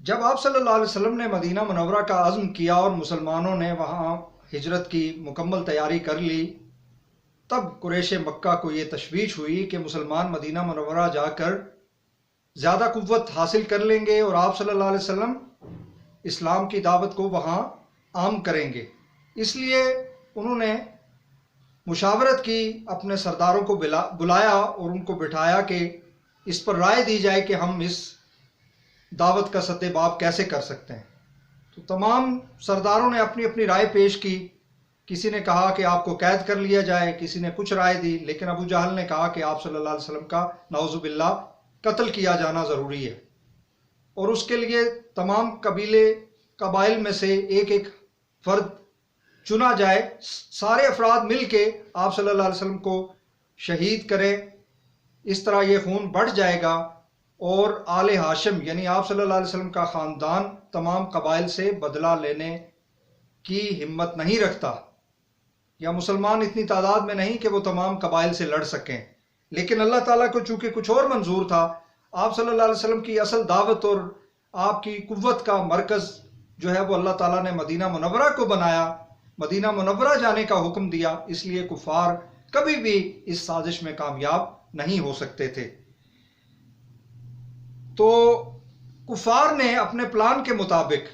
جب آپ صلی اللہ علیہ وسلم نے مدینہ منورہ کا عزم کیا اور مسلمانوں نے وہاں ہجرت کی مکمل تیاری کر لی، تب قریش مکہ کو یہ تشویش ہوئی کہ مسلمان مدینہ منورہ جا کر زیادہ قوت حاصل کر لیں گے اور آپ صلی اللہ علیہ وسلم اسلام کی دعوت کو وہاں عام کریں گے۔ اس لیے انہوں نے مشاورت کی، اپنے سرداروں کو بلایا اور ان کو بٹھایا کہ اس پر رائے دی جائے کہ ہم اس دعوت کا سد باب کیسے کر سکتے ہیں۔ تو تمام سرداروں نے اپنی اپنی رائے پیش کی۔ کسی نے کہا کہ آپ کو قید کر لیا جائے، کسی نے کچھ رائے دی، لیکن ابو جہل نے کہا کہ آپ صلی اللہ علیہ وسلم کا نعوذ باللہ قتل کیا جانا ضروری ہے، اور اس کے لیے تمام قبائل میں سے ایک ایک فرد چنا جائے، سارے افراد مل کے آپ صلی اللہ علیہ وسلم کو شہید کریں۔ اس طرح یہ خون بڑھ جائے گا اور آل ہاشم یعنی آپ صلی اللہ علیہ وسلم کا خاندان تمام قبائل سے بدلہ لینے کی ہمت نہیں رکھتا، یا مسلمان اتنی تعداد میں نہیں کہ وہ تمام قبائل سے لڑ سکیں۔ لیکن اللہ تعالیٰ کو چونکہ کچھ اور منظور تھا، آپ صلی اللہ علیہ وسلم کی اصل دعوت اور آپ کی قوت کا مرکز جو ہے وہ اللہ تعالیٰ نے مدینہ منورہ کو بنایا، مدینہ منورہ جانے کا حکم دیا، اس لیے کفار کبھی بھی اس سازش میں کامیاب نہیں ہو سکتے تھے۔ تو کفار نے اپنے پلان کے مطابق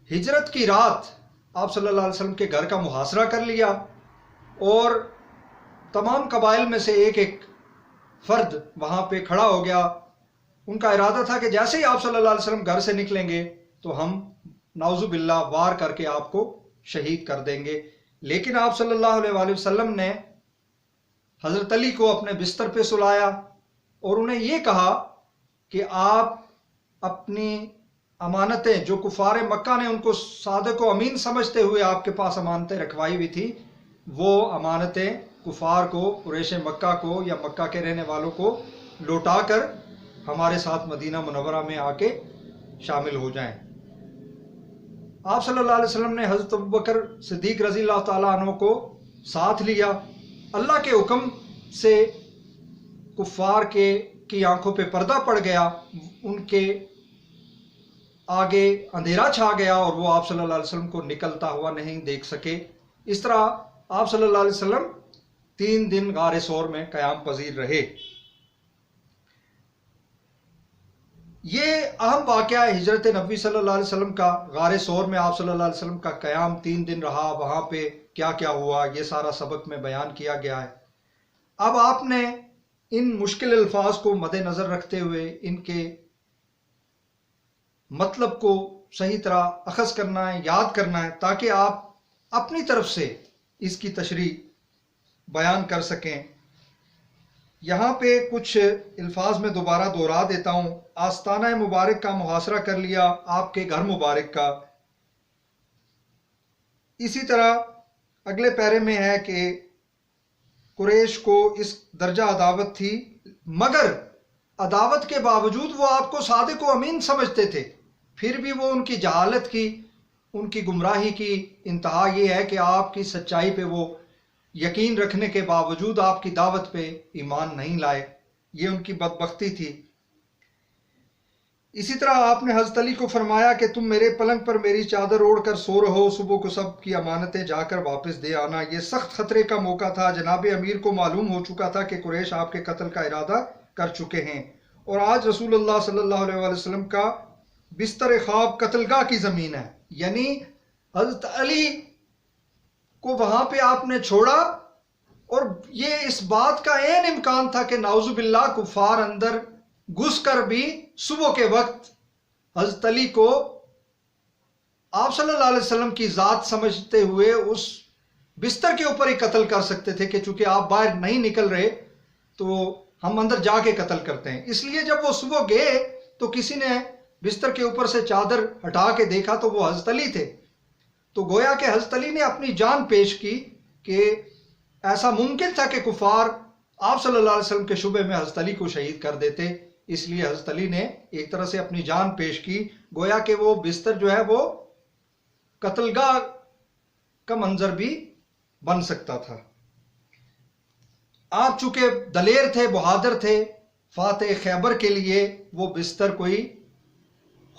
ہجرت کی رات آپ صلی اللہ علیہ وسلم کے گھر کا محاصرہ کر لیا، اور تمام قبائل میں سے ایک ایک فرد وہاں پہ کھڑا ہو گیا۔ ان کا ارادہ تھا کہ جیسے ہی آپ صلی اللہ علیہ وسلم گھر سے نکلیں گے تو ہم نعوذ باللہ وار کر کے آپ کو شہید کر دیں گے۔ لیکن آپ صلی اللہ علیہ وآلہ وسلم نے حضرت علی کو اپنے بستر پہ سلایا اور انہیں یہ کہا کہ آپ اپنی امانتیں جو کفار مکہ نے ان کو صادق و امین سمجھتے ہوئے آپ کے پاس امانتیں رکھوائی ہوئی تھی، وہ امانتیں کفار کو، قریش مکہ کو یا مکہ کے رہنے والوں کو لوٹا کر ہمارے ساتھ مدینہ منورہ میں آ کے شامل ہو جائیں۔ آپ صلی اللہ علیہ وسلم نے حضرت ابوبکر صدیق رضی اللہ تعالیٰ عنہ کو ساتھ لیا۔ اللہ کے حکم سے کفار کی آنکھوں پہ پردہ پڑ گیا، ان کے آگے اندھیرا چھا گیا اور وہ آپ صلی اللہ علیہ وسلم کو نکلتا ہوا نہیں دیکھ سکے۔ اس طرح آپ صلی اللہ علیہ وسلم 3 دن غار ثور میں قیام پذیر رہے۔ یہ اہم واقعہ ہے ہجرت نبوی صلی اللہ علیہ وسلم کا۔ غار ثور میں آپ صلی اللہ علیہ وسلم کا قیام 3 دن رہا، وہاں پہ کیا کیا ہوا یہ سارا سبق میں بیان کیا گیا ہے۔ اب آپ نے ان مشکل الفاظ کو مد نظر رکھتے ہوئے ان کے مطلب کو صحیح طرح اخذ کرنا ہے، یاد کرنا ہے، تاکہ آپ اپنی طرف سے اس کی تشریح بیان کر سکیں۔ یہاں پہ کچھ الفاظ میں دوبارہ دہرا دیتا ہوں۔ آستانہ مبارک کا محاصرہ کر لیا، آپ کے گھر مبارک کا۔ اسی طرح اگلے پیرے میں ہے کہ قریش کو اس درجہ عداوت تھی، مگر عداوت کے باوجود وہ آپ کو صادق و امین سمجھتے تھے۔ پھر بھی وہ ان کی جہالت کی، ان کی گمراہی کی انتہا یہ ہے کہ آپ کی سچائی پہ وہ یقین رکھنے کے باوجود آپ کی دعوت پہ ایمان نہیں لائے۔ یہ ان کی بدبختی تھی۔ اسی طرح آپ نے حضرت علی کو فرمایا کہ تم میرے پلنگ پر میری چادر اوڑھ کر سو رہو، صبح کو سب کی امانتیں جا کر واپس دے آنا۔ یہ سخت خطرے کا موقع تھا۔ جناب امیر کو معلوم ہو چکا تھا کہ قریش آپ کے قتل کا ارادہ کر چکے ہیں، اور آج رسول اللہ صلی اللہ علیہ وآلہ وسلم کا بستر خواب قتل گاہ کی زمین ہے، یعنی حضرت علی کو وہاں پہ آپ نے چھوڑا، اور یہ اس بات کا عین امکان تھا کہ نعوذ باللہ کفار اندر گھس کر بھی صبح کے وقت حضرت علی کو آپ صلی اللہ علیہ وسلم کی ذات سمجھتے ہوئے اس بستر کے اوپر ہی قتل کر سکتے تھے کہ چونکہ آپ باہر نہیں نکل رہے تو ہم اندر جا کے قتل کرتے ہیں۔ اس لیے جب وہ صبح گئے تو کسی نے بستر کے اوپر سے چادر ہٹا کے دیکھا تو وہ حضرت علی تھے۔ تو گویا کہ حضرت علی نے اپنی جان پیش کی کہ ایسا ممکن تھا کہ کفار آپ صلی اللہ علیہ وسلم کے شبہ میں حضرت علی کو شہید کر دیتے، اس لیے حضرت علی نے ایک طرح سے اپنی جان پیش کی۔ گویا کہ وہ بستر جو ہے وہ قتل گاہ کا منظر بھی بن سکتا تھا۔ آپ چونکہ دلیر تھے، بہادر تھے، فاتح خیبر کے لیے وہ بستر کوئی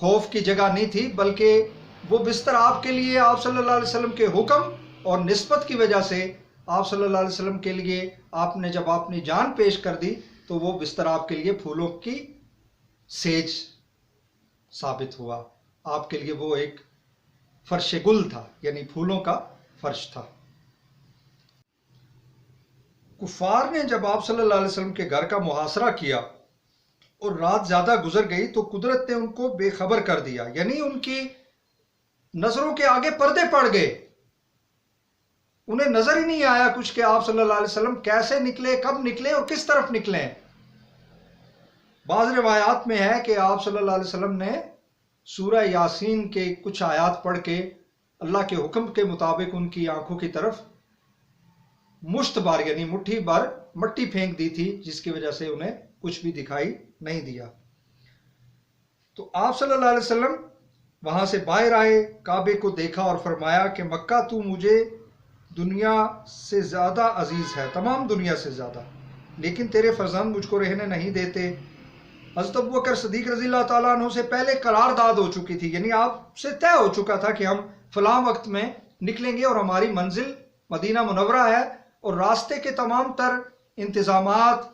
خوف کی جگہ نہیں تھی، بلکہ وہ بستر آپ کے لیے آپ صلی اللہ علیہ وسلم کے حکم اور نسبت کی وجہ سے آپ صلی اللہ علیہ وسلم کے لیے آپ نے جب اپنی جان پیش کر دی تو وہ بستر آپ کے لیے پھولوں کی سیج ثابت ہوا، آپ کے لیے وہ ایک فرش گل تھا، یعنی پھولوں کا فرش تھا۔ کفار نے جب آپ صلی اللہ علیہ وسلم کے گھر کا محاصرہ کیا اور رات زیادہ گزر گئی تو قدرت نے ان کو بے خبر کر دیا، یعنی ان کی نظروں کے آگے پردے پڑ گئے، انہیں نظر ہی نہیں آیا کچھ کہ آپ صلی اللہ علیہ وسلم کیسے نکلے، کب نکلے اور کس طرف نکلے۔ بعض روایات میں ہے کہ آپ صلی اللہ علیہ وسلم نے سورہ یاسین کے کچھ آیات پڑھ کے اللہ کے حکم کے مطابق ان کی آنکھوں کی طرف مشت بار یعنی مٹھی بار مٹی پھینک دی تھی، جس کی وجہ سے انہیں کچھ بھی دکھائی نہیں دیا۔ تو آپ صلی اللہ علیہ وسلم وہاں سے باہر آئے، کعبے کو دیکھا اور فرمایا کہ مکہ تو مجھے دنیا سے زیادہ عزیز ہے، تمام دنیا سے زیادہ، لیکن تیرے فرزند مجھ کو رہنے نہیں دیتے۔ حضرت ابوبکر صدیق رضی اللہ تعالیٰ عنہ سے پہلے قرارداد ہو چکی تھی، یعنی آپ سے طے ہو چکا تھا کہ ہم فلاں وقت میں نکلیں گے اور ہماری منزل مدینہ منورہ ہے، اور راستے کے تمام تر انتظامات،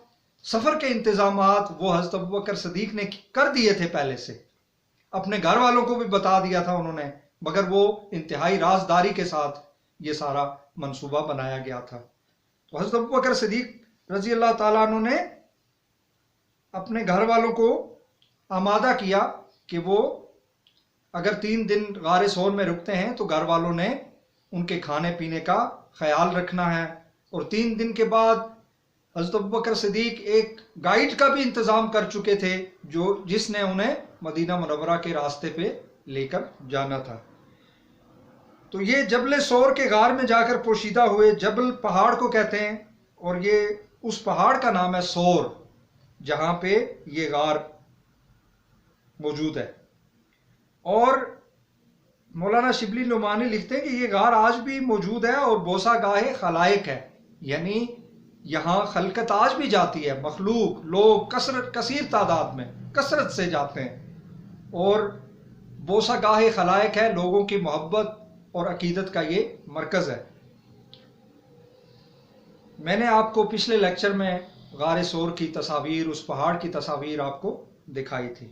سفر کے انتظامات وہ حضرت ابوبکر صدیق نے کر دیے تھے پہلے سے، اپنے گھر والوں کو بھی بتا دیا تھا انہوں نے، مگر وہ انتہائی رازداری کے ساتھ یہ سارا منصوبہ بنایا گیا تھا۔ تو حضرت ابوبکر صدیق رضی اللہ تعالیٰ عنہ نے اپنے گھر والوں کو آمادہ کیا کہ وہ اگر 3 دن غار ثور میں رکتے ہیں تو گھر والوں نے ان کے کھانے پینے کا خیال رکھنا ہے، اور 3 دن کے بعد حضرت ابوبکر صدیق ایک گائیڈ کا بھی انتظام کر چکے تھے جس نے انہیں مدینہ منورہ کے راستے پہ لے کر جانا تھا۔ تو یہ جبل ثور کے غار میں جا کر پوشیدہ ہوئے، جبل پہاڑ کو کہتے ہیں، اور یہ اس پہاڑ کا نام ہے ثور جہاں پہ یہ غار موجود ہے۔ اور مولانا شبلی نعمانی لکھتے ہیں کہ یہ غار آج بھی موجود ہے اور بوسہ گاہ خلائق ہے، یعنی یہاں خلقت آج بھی جاتی ہے، مخلوق لوگ کثیر تعداد میں کثرت سے جاتے ہیں، اور بوسہ گاہ خلائق ہے، لوگوں کی محبت اور عقیدت کا یہ مرکز ہے۔ میں نے آپ کو پچھلے لیکچر میں غار ثور کی تصاویر، اس پہاڑ کی تصاویر آپ کو دکھائی تھی۔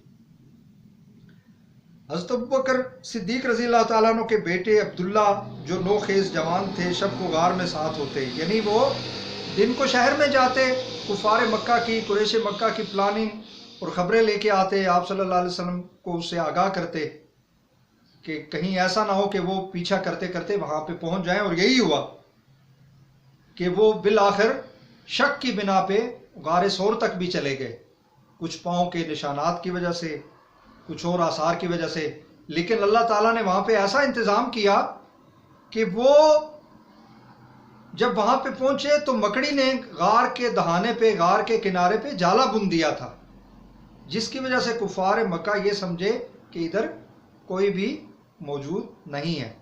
حضرت ابوبکر صدیق رضی اللہ تعالیٰ عنہ کے بیٹے عبداللہ جو نوخیز جوان تھے، شب کو غار میں ساتھ ہوتے، یعنی وہ دن کو شہر میں جاتے، کفار مکہ کی، قریش مکہ کی پلاننگ اور خبریں لے کے آتے، آپ صلی اللہ علیہ وسلم کو اس سے آگاہ کرتے کہ کہیں ایسا نہ ہو کہ وہ پیچھا کرتے کرتے وہاں پہ پہنچ جائیں، اور یہی ہوا کہ وہ بالآخر شک کی بنا پہ غار ثور تک بھی چلے گئے، کچھ پاؤں کے نشانات کی وجہ سے، کچھ اور آثار کی وجہ سے، لیکن اللہ تعالیٰ نے وہاں پہ ایسا انتظام کیا کہ وہ جب وہاں پہ پہنچے تو مکڑی نے غار کے دہانے پہ، غار کے کنارے پہ جالا بن دیا تھا، جس کی وجہ سے کفار مکہ یہ سمجھے کہ ادھر کوئی بھی موجود نہیں ہے۔